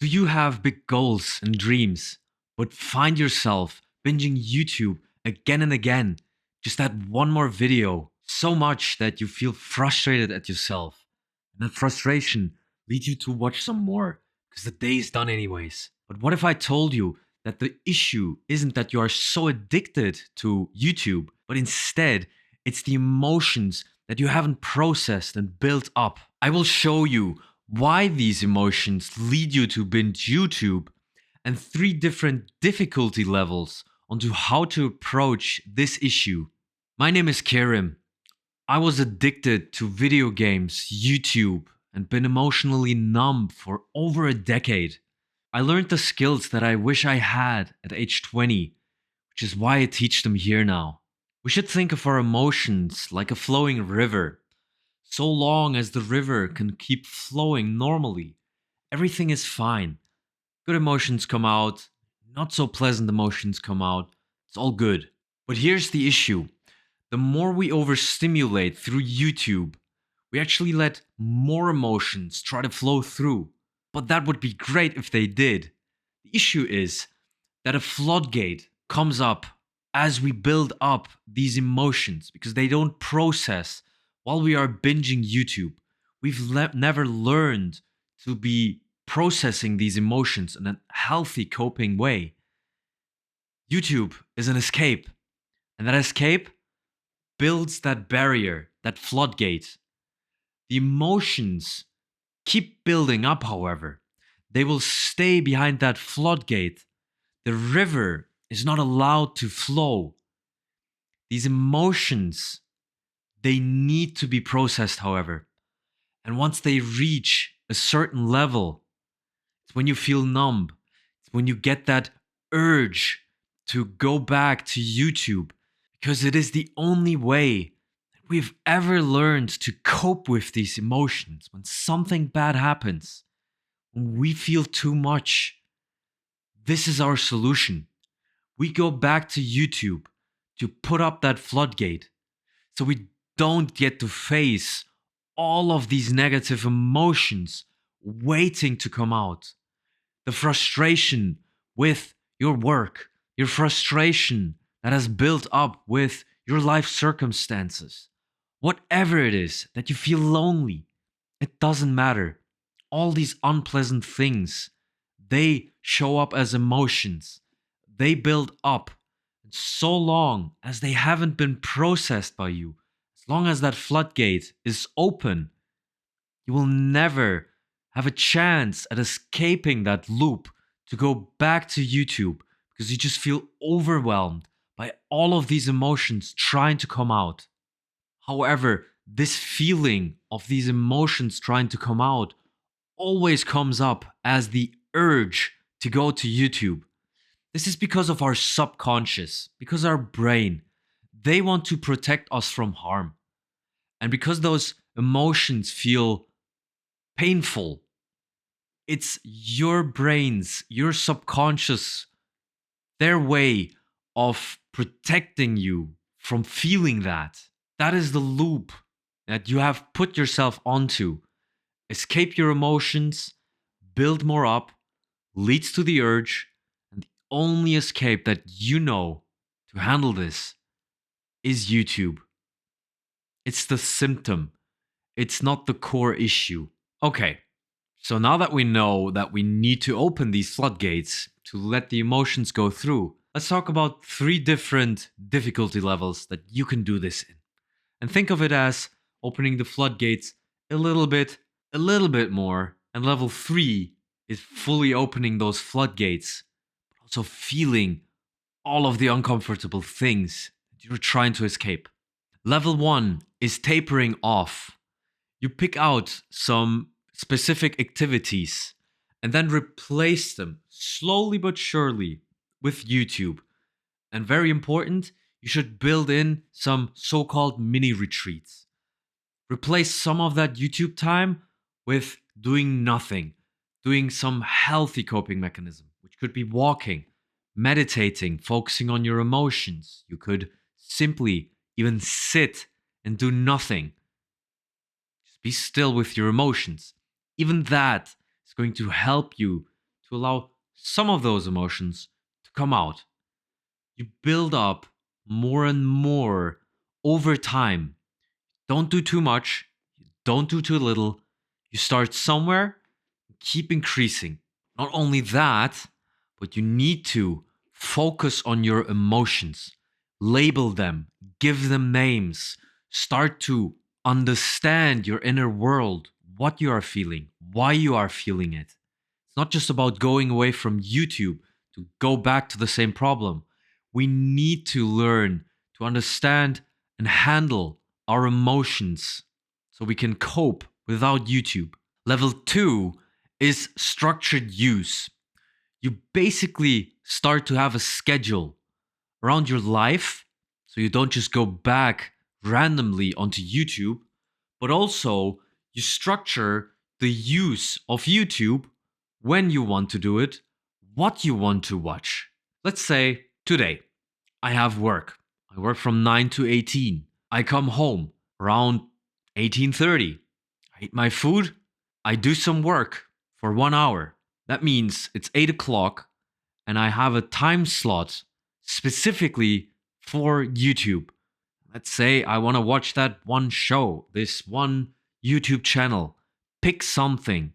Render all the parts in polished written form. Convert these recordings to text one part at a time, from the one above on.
Do you have big goals and dreams, but find yourself binging YouTube again and again? Just that one more video, so much that you feel frustrated at yourself. And that frustration leads you to watch some more because the day is done anyways. But what if I told you that the issue isn't that you are so addicted to YouTube, but instead it's the emotions that you haven't processed and built up? I will show you why these emotions lead you to binge YouTube and three different difficulty levels onto how to approach this issue. My name is Kerim. I was addicted to video games, YouTube, and been emotionally numb for over a decade. I learned the skills that I wish I had at age 20, which is why I teach them here now. We should think of our emotions like a flowing river. So long as the river can keep flowing normally, everything is fine. Good emotions come out, not so pleasant emotions come out. It's all good. But here's the issue: the more we overstimulate through YouTube, we actually let more emotions try to flow through. But that would be great if they did. The issue is that a floodgate comes up as we build up these emotions because they don't process while we are binging YouTube. We've never learned to be processing these emotions in a healthy coping way. YouTube is an escape, and that escape builds that barrier, that floodgate. The emotions keep building up, however. They will stay behind that floodgate. The river is not allowed to flow. These emotions, they need to be processed, however. And once they reach a certain level, it's when you feel numb. It's when you get that urge to go back to YouTube because it is the only way that we've ever learned to cope with these emotions. When something bad happens, when we feel too much, this is our solution. We go back to YouTube to put up that floodgate so we don't get to face all of these negative emotions waiting to come out. The frustration with your work, your frustration that has built up with your life circumstances, whatever it is that you feel lonely, it doesn't matter. All these unpleasant things, they show up as emotions. They build up. And so long as they haven't been processed by you, as long as that floodgate is open, you will never have a chance at escaping that loop to go back to YouTube because you just feel overwhelmed by all of these emotions trying to come out. However, this feeling of these emotions trying to come out always comes up as the urge to go to YouTube. This is because of our subconscious, because our brain, they want to protect us from harm. And because those emotions feel painful, it's your brains, your subconscious, their way of protecting you from feeling that. That is the loop that you have put yourself onto. Escape your emotions, build more up, leads to the urge, and the only escape that you know to handle this is YouTube. It's the symptom, it's not the core issue. Okay, so now that we know that we need to open these floodgates to let the emotions go through, let's talk about three different difficulty levels that you can do this in. And think of it as opening the floodgates a little bit more, and level 3 is fully opening those floodgates, but also feeling all of the uncomfortable things that you're trying to escape. Level 1 is tapering off. You pick out some specific activities and then replace them slowly but surely with YouTube. And very important, you should build in some so called mini retreats. Replace some of that YouTube time with doing nothing, doing some healthy coping mechanism, which could be walking, meditating, focusing on your emotions. You could simply even sit and do nothing. Just be still with your emotions. Even that is going to help you to allow some of those emotions to come out. You build up more and more over time. Don't do too much, don't do too little. You start somewhere, keep increasing. Not only that, but you need to focus on your emotions, label them, give them names, start to understand your inner world, what you are feeling, why you are feeling it. It's not just about going away from YouTube to go back to the same problem. We need to learn to understand and handle our emotions so we can cope without YouTube. Level 2 is structured use. You basically start to have a schedule around your life so you don't just go back randomly onto YouTube, but also you structure the use of YouTube when you want to do it, what you want to watch. Let's say today I have work. I work from 9 to 18. I come home around 18:30. I eat my food. I do some work for 1 hour. That means it's 8 o'clock and I have a time slot specifically for YouTube. Let's say I want to watch that one show, this one YouTube channel. Pick something,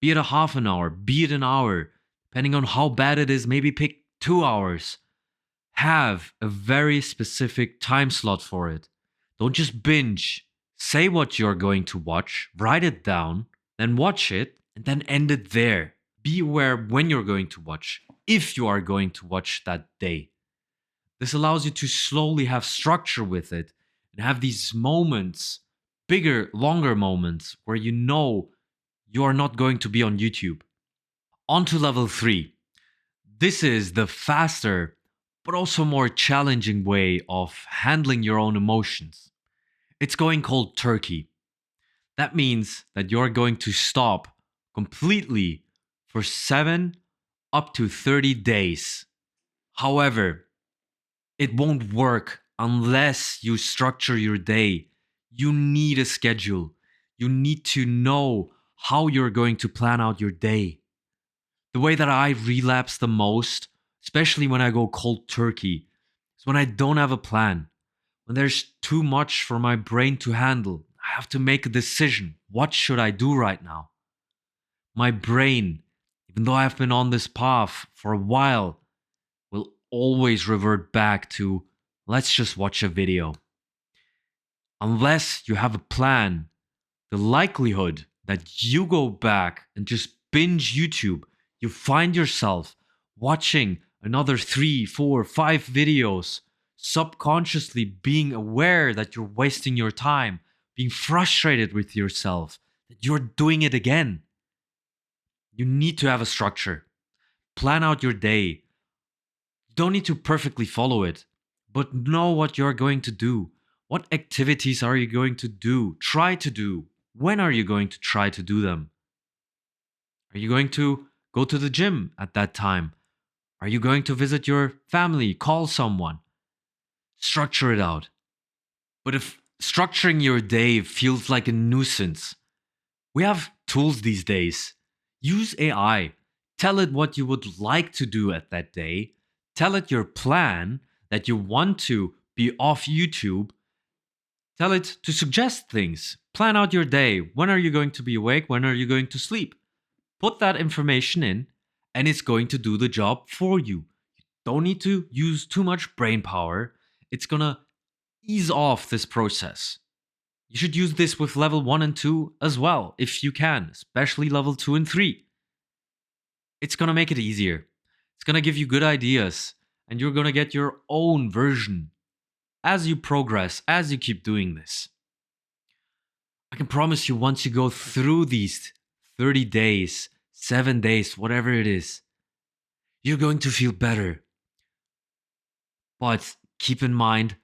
be it a half an hour, be it an hour, depending on how bad it is, maybe pick 2 hours. Have a very specific time slot for it. Don't just binge. Say what you're going to watch, write it down, then watch it, and then end it there. Be aware when you're going to watch, if you are going to watch that day. This allows you to slowly have structure with it and have these moments, bigger, longer moments, where you know you are not going to be on YouTube. On to level 3. This is the faster, but also more challenging way of handling your own emotions. It's going cold turkey. That means that you're going to stop completely for 7 up to 30 days. However, it won't work unless you structure your day. You need a schedule. You need to know how you're going to plan out your day. The way that I relapse the most, especially when I go cold turkey, is when I don't have a plan. When there's too much for my brain to handle. I have to make a decision. What should I do right now? My brain, even though I've been on this path for a while, will always revert back to let's just watch a video. Unless you have a plan, the likelihood that you go back and just binge YouTube, you find yourself watching another 3, 4, 5 videos, subconsciously being aware that you're wasting your time, being frustrated with yourself, that you're doing it again. You need to have a structure. Plan out your day. You don't need to perfectly follow it, but know what you're going to do. What activities are you going to do? Try to do. When are you going to try to do them? Are you going to go to the gym at that time? Are you going to visit your family, call someone? Structure it out. But if structuring your day feels like a nuisance, we have tools these days. Use AI. Tell it what you would like to do at that day. Tell it your plan that you want to be off YouTube. Tell it to suggest things. Plan out your day. When are you going to be awake? When are you going to sleep? Put that information in, and it's going to do the job for you. You don't need to use too much brain power. It's going to ease off this process. You should use this with level 1 and 2 as well, if you can, especially level 2 and 3. It's going to make it easier. It's going to give you good ideas, and you're going to get your own version as you progress, as you keep doing this. I can promise you, once you go through these 30 days, 7 days, whatever it is, you're going to feel better. But keep in mind,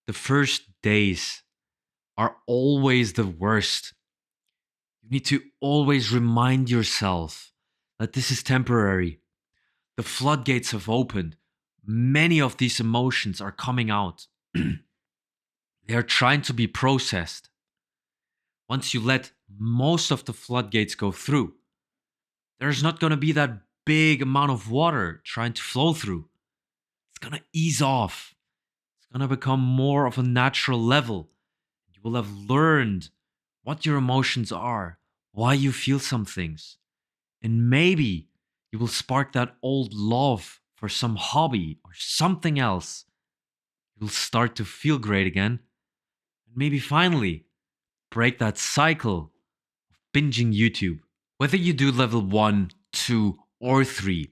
the first days are always the worst. You need to always remind yourself that this is temporary. The floodgates have opened. Many of these emotions are coming out. They are trying to be processed. Once you let most of the floodgates go through, there's not going to be that big amount of water trying to flow through. It's gonna ease off. It's gonna become more of a natural level. You will have learned what your emotions are, why you feel some things. And maybe you will spark that old love for some hobby or something else. You'll start to feel great again. And maybe finally break that cycle of binging YouTube. Whether you do level 1, 2, or 3,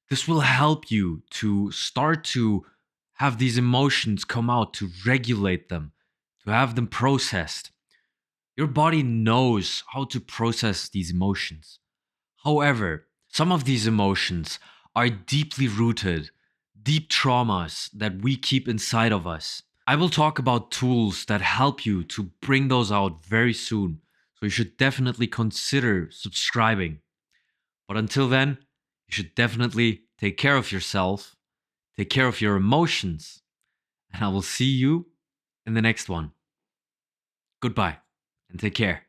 this will help you to start to have these emotions come out, to regulate them, to have them processed. Your body knows how to process these emotions. However, some of these emotions are deeply rooted, deep traumas that we keep inside of us. I will talk about tools that help you to bring those out very soon. So you should definitely consider subscribing. But until then, you should definitely take care of yourself, take care of your emotions, and I will see you in the next one. Goodbye and take care.